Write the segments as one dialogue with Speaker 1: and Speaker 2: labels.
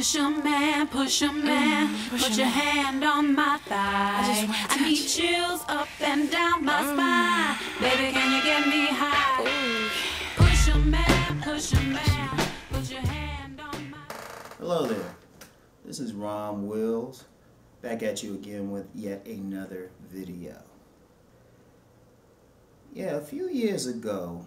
Speaker 1: Push 'em man, push 'em man, put your hand on my thigh. I need chills up and down my spine. Baby, can you get me high? Push 'em man, put your hand on my...
Speaker 2: Hello there, this is Rom Wills, back at you again with yet another video. Yeah, a few years ago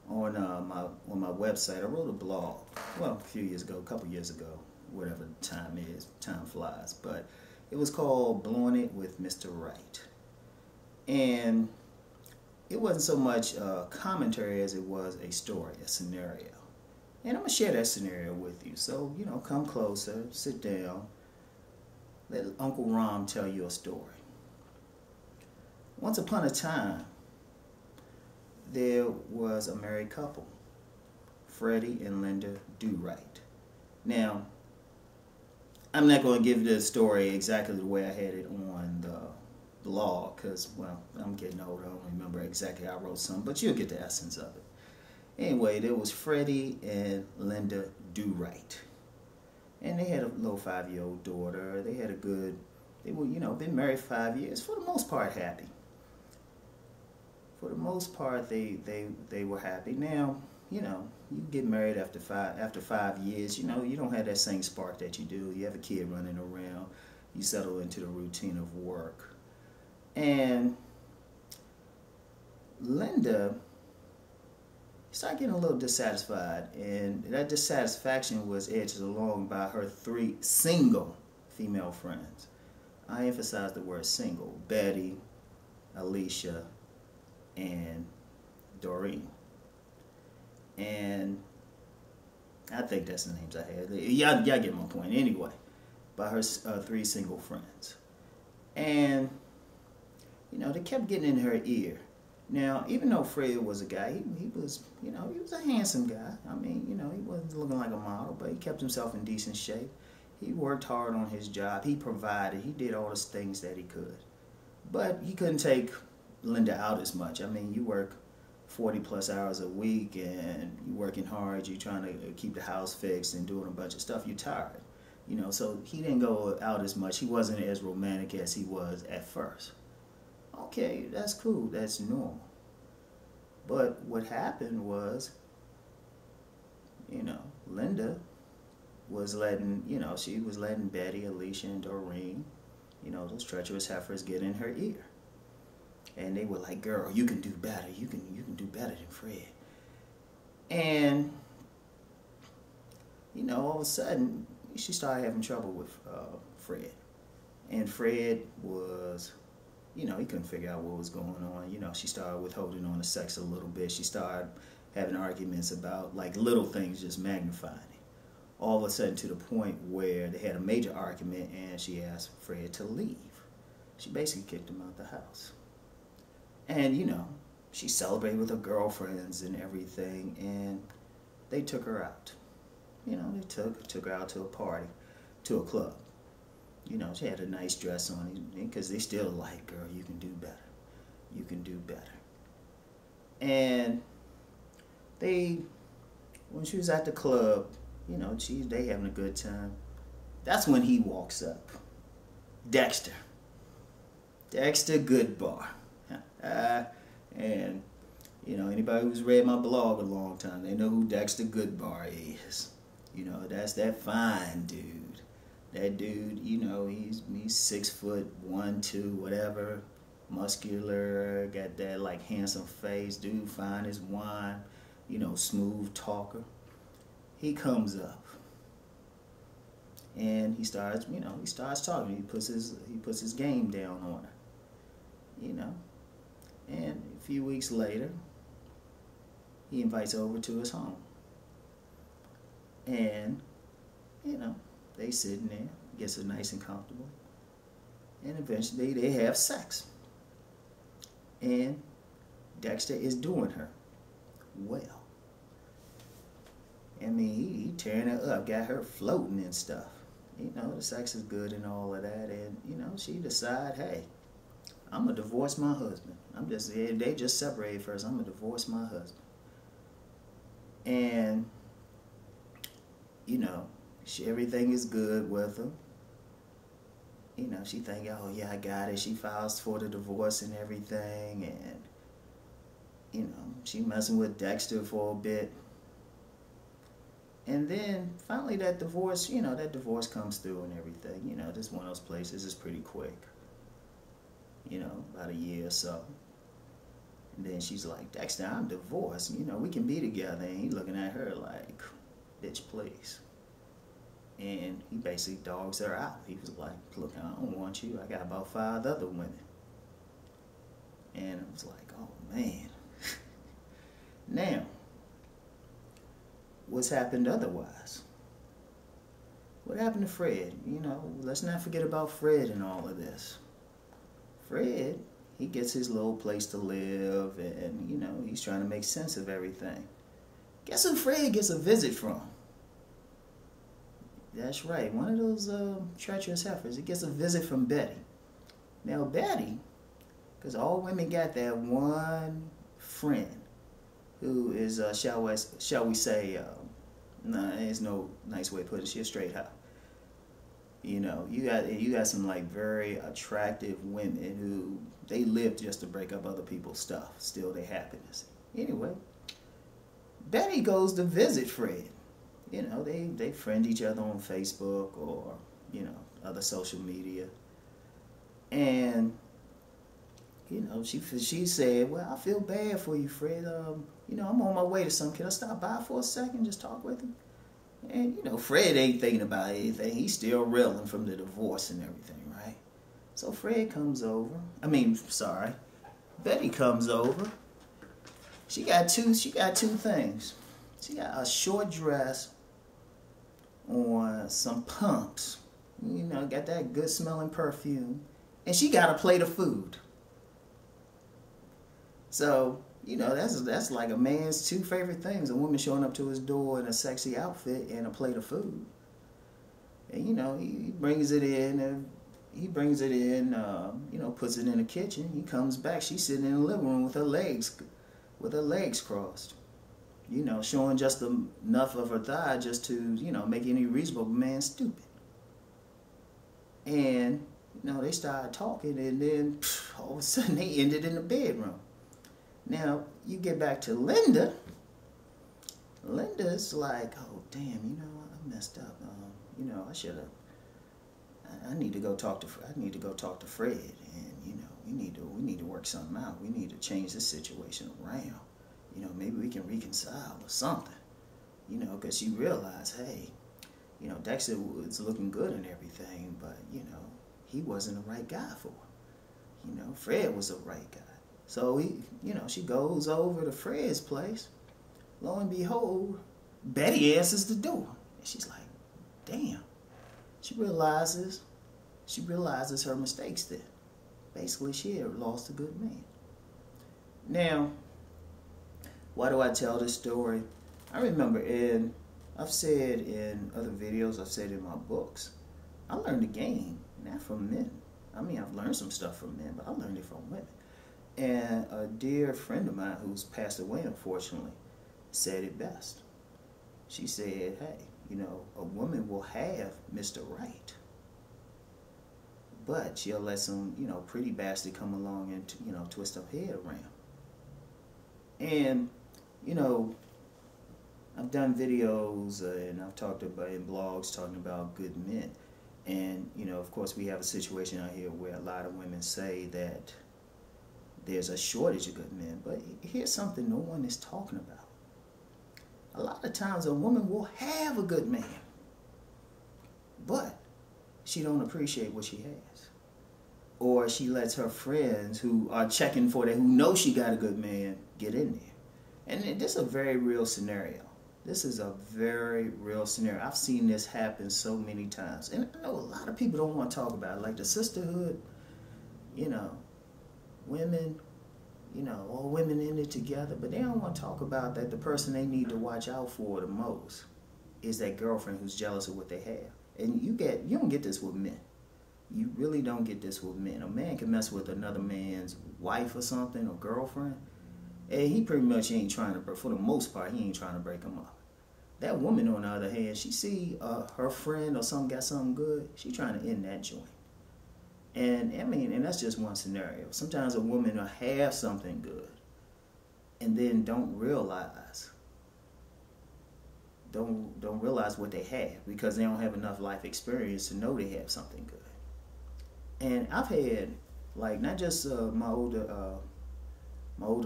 Speaker 2: on my website, I wrote a blog. Well, a few years ago, a couple years ago, whatever the time is, time flies. But it was called Blowing It with Mr. Right. And it wasn't so much commentary as it was a story, a scenario. And I'm going to share that scenario with you. So, you know, come closer, sit down, let Uncle Rom tell you a story. Once upon a time, there was a married couple, Freddie and Linda Do-Right. Now, I'm not going to give the story exactly the way I had it on the blog because, well, I'm getting old. I don't remember exactly how I wrote something, but you'll get the essence of it. Anyway, there was Freddie and Linda Do-Right. And they had a little 5-year-old daughter. They had a good, they were, you know, been married 5 years. For the most part, happy. For the most part, they were happy. Now, you know, you get married after five years, you know, you don't have that same spark that you do. You have a kid running around. You settle into the routine of work. And Linda started getting a little dissatisfied, and that dissatisfaction was edged along by her 3 single female friends. I emphasize the word single: Betty, Alicia, and Doreen. And I think that's the names I had. Y'all get my point. Anyway, by her 3 single friends. And, you know, they kept getting in her ear. Now, even though Fred was a guy, he was, you know, he was a handsome guy. I mean, you know, he wasn't looking like a model, but he kept himself in decent shape. He worked hard on his job. He provided. He did all the things that he could. But he couldn't take Linda out as much. I mean, you work 40 plus hours a week and you're working hard, you're trying to keep the house fixed and doing a bunch of stuff, you're tired. You know, so he didn't go out as much. He wasn't as romantic as he was at first. Okay, that's cool, that's normal. But what happened was, you know, Linda was letting, you know, she was letting Betty, Alicia, and Doreen, you know, those treacherous heifers get in her ear. And they were like, girl, you can do better. You can do better than Fred. And, you know, all of a sudden, she started having trouble with Fred. And Fred was, you know, he couldn't figure out what was going on. You know, she started withholding on the sex a little bit. She started having arguments about, like, little things, just magnifying it. All of a sudden, to the point where they had a major argument and she asked Fred to leave. She basically kicked him out the house. And, you know, she celebrated with her girlfriends and everything, and they took her out. You know, they took her out to a party, to a club. You know, she had a nice dress on, because they still like, girl, you can do better. You can do better. And when she was at the club, you know, they having a good time. That's when he walks up. Dexter Goodbar. And, you know, anybody who's read my blog a long time, they know who Dexter Goodbar is. You know, that's that fine dude. That dude, you know, he's 6'1", 2", whatever, muscular, got that like handsome face, dude, fine as wine, you know, smooth talker. He comes up and he starts talking. He puts his game down on her, you know. And a few weeks later, he invites her over to his home. And, you know, they sitting there, gets her nice and comfortable. And eventually they have sex. And Dexter is doing her well. I mean, he tearing her up, got her floating and stuff. You know, the sex is good and all of that. And, you know, she decide, hey, I'm going to divorce my husband. They just separated first. I'm going to divorce my husband. And, you know, everything is good with her. You know, she think, oh yeah, I got it. She files for the divorce and everything, and you know, she messing with Dexter for a bit. And then finally that divorce, you know, that divorce comes through and everything. You know, this one of those places is pretty quick. You know, about a year or so. And then she's like, Dexter, I'm divorced. You know, we can be together. And he's looking at her like, bitch, please. And he basically dogs her out. He was like, look, I don't want you. I got about 5 other women. And I was like, oh, man. Now, what's happened otherwise? What happened to Fred? You know, let's not forget about Fred in all of this. Fred, he gets his little place to live, and, you know, he's trying to make sense of everything. Guess who Fred gets a visit from? That's right, one of those treacherous heifers. He gets a visit from Betty. Now, Betty, because all women got that one friend who is, shall we say, nah, there's no nice way to put it. She's a straight hoe. You know, you got some like very attractive women who they live just to break up other people's stuff, steal their happiness. Anyway, Betty goes to visit Fred. You know, they friend each other on Facebook or, you know, other social media. And, you know, she said, well, I feel bad for you, Fred. You know, I'm on my way to something. Can I stop by for a second, just talk with you? And, you know, Fred ain't thinking about anything. He's still reeling from the divorce and everything, right? So Fred comes over. Betty comes over. She got two things. She got a short dress on, some pumps. You know, got that good smelling perfume. And she got a plate of food. So, you know, that's like a man's 2 favorite things. A woman showing up to his door in a sexy outfit and a plate of food. And, you know, he brings it in, and you know, puts it in the kitchen. He comes back. She's sitting in the living room with her legs crossed. You know, showing just enough of her thigh just to, you know, make any reasonable man stupid. And, you know, they started talking, and then all of a sudden they ended in the bedroom. Now, you get back to Linda. Linda's like, oh, damn, you know, I messed up. You know, I need to go talk to Fred, and, you know, we need to work something out. We need to change this situation around. You know, maybe we can reconcile or something. You know, because she realized, hey, you know, Dexter was looking good and everything, but, you know, he wasn't the right guy for her. You know, Fred was the right guy. So, you know, she goes over to Fred's place. Lo and behold, Betty answers the door. And she's like, damn. She realizes her mistakes there. Basically, she had lost a good man. Now, why do I tell this story? I remember I've said in other videos, I've said in my books, I learned the game, not from men. I mean, I've learned some stuff from men, but I learned it from women. And a dear friend of mine who's passed away, unfortunately, said it best. She said, hey, you know, a woman will have Mr. Right, but she'll let some, you know, pretty bastard come along and, you know, twist her head around. And, you know, I've done videos and I've talked about in blogs talking about good men. And, you know, of course, we have a situation out here where a lot of women say that there's a shortage of good men. But here's something no one is talking about. A lot of times a woman will have a good man, but she don't appreciate what she has. Or she lets her friends who are checking for that, who know she got a good man, get in there. And this is a very real scenario. This is a very real scenario. I've seen this happen so many times. And I know a lot of people don't want to talk about it. Like the sisterhood, you know, women, you know, all women in it together, but they don't want to talk about that the person they need to watch out for the most is that girlfriend who's jealous of what they have. And you don't get this with men. You really don't get this with men. A man can mess with another man's wife or something, or girlfriend, and he pretty much ain't trying to, for the most part, he ain't trying to break them up. That woman, on the other hand, she see her friend or something got something good, she trying to end that joint. And I mean, and that's just one scenario. Sometimes a woman will have something good and then don't realize what they have because they don't have enough life experience to know they have something good. And I've had, like, not just my older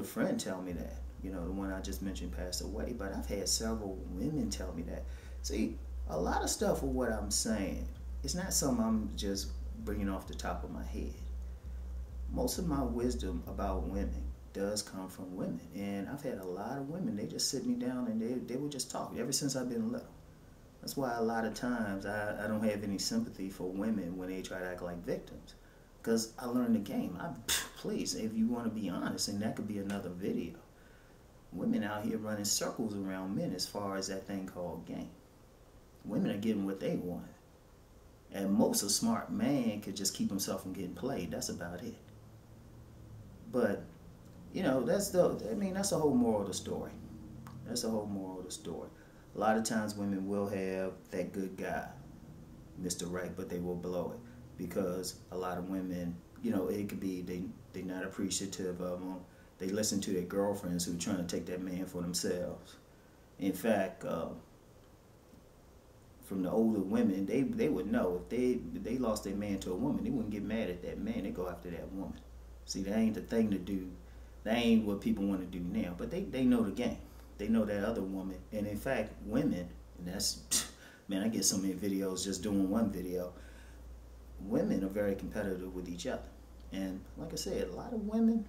Speaker 2: friend tell me that, you know, the one I just mentioned passed away, but I've had several women tell me that. See, a lot of stuff of what I'm saying, it's not something I'm just bringing off the top of my head. Most of my wisdom about women does come from women, and I've had a lot of women, they just sit me down and they would just talk ever since I've been little. That's why a lot of times I don't have any sympathy for women when they try to act like victims, because I learned the game. Please, if you want to be honest, and that could be another video, women out here running circles around men as far as that thing called game. Women are getting what they want. And most a smart man could just keep himself from getting played. That's about it. But, you know, that's the whole moral of the story. That's the whole moral of the story. A lot of times women will have that good guy, Mr. Right, but they will blow it. Because a lot of women, you know, it could be they're not appreciative of them. They listen to their girlfriends who are trying to take that man for themselves. In fact, from the older women, they would know if they lost their man to a woman, they wouldn't get mad at that man. They go after that woman. See, that ain't the thing to do. That ain't what people want to do now. But they know the game. They know that other woman. And in fact, women, and that's, man, I get so many videos just doing one video. Women are very competitive with each other. And like I said, a lot of women,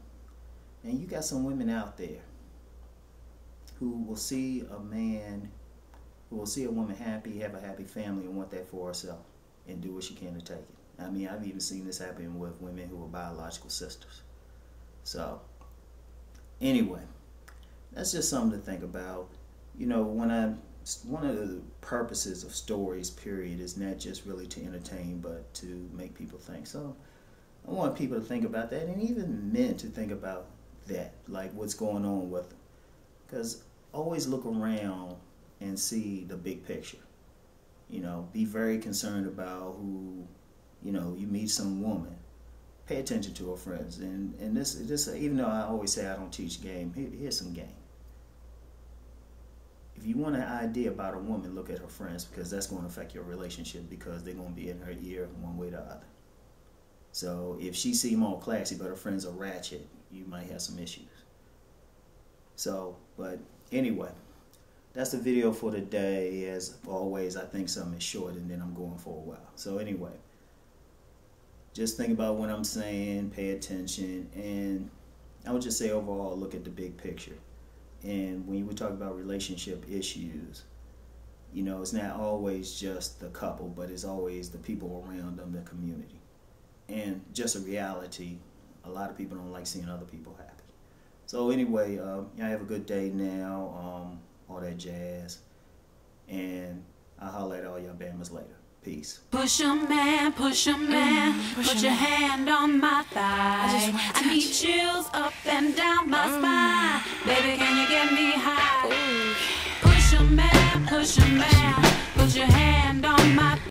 Speaker 2: and you got some women out there who will see a man, who will see a woman happy, have a happy family, and want that for herself, and do what she can to take it. I mean, I've even seen this happen with women who are biological sisters. So, anyway, that's just something to think about. You know, one of the purposes of stories, period, is not just really to entertain, but to make people think. So, I want people to think about that, and even men to think about that, like what's going on with them. Because always look around and see the big picture. You know, be very concerned about who, you know, you meet some woman. Pay attention to her friends. And this, even though I always say I don't teach game, here's some game. If you want an idea about a woman, look at her friends, because that's going to affect your relationship, because they're going to be in her ear one way or the other. So if she seems all classy but her friends are ratchet, you might have some issues. So, but anyway, that's the video for today. As always, I think something is short and then I'm going for a while. So anyway, just think about what I'm saying, pay attention, and I would just say overall, look at the big picture. And when you would talk about relationship issues, you know, it's not always just the couple, but it's always the people around them, the community. And just a reality, a lot of people don't like seeing other people happy. So anyway, y'all have a good day now, all that jazz, and I'll holler at all y'all Bammers later. Peace.
Speaker 1: Push 'em man, put your hand on my thigh. I need chills up and down my spine. Baby, can you get me high? Push 'em man, put your hand on my thigh.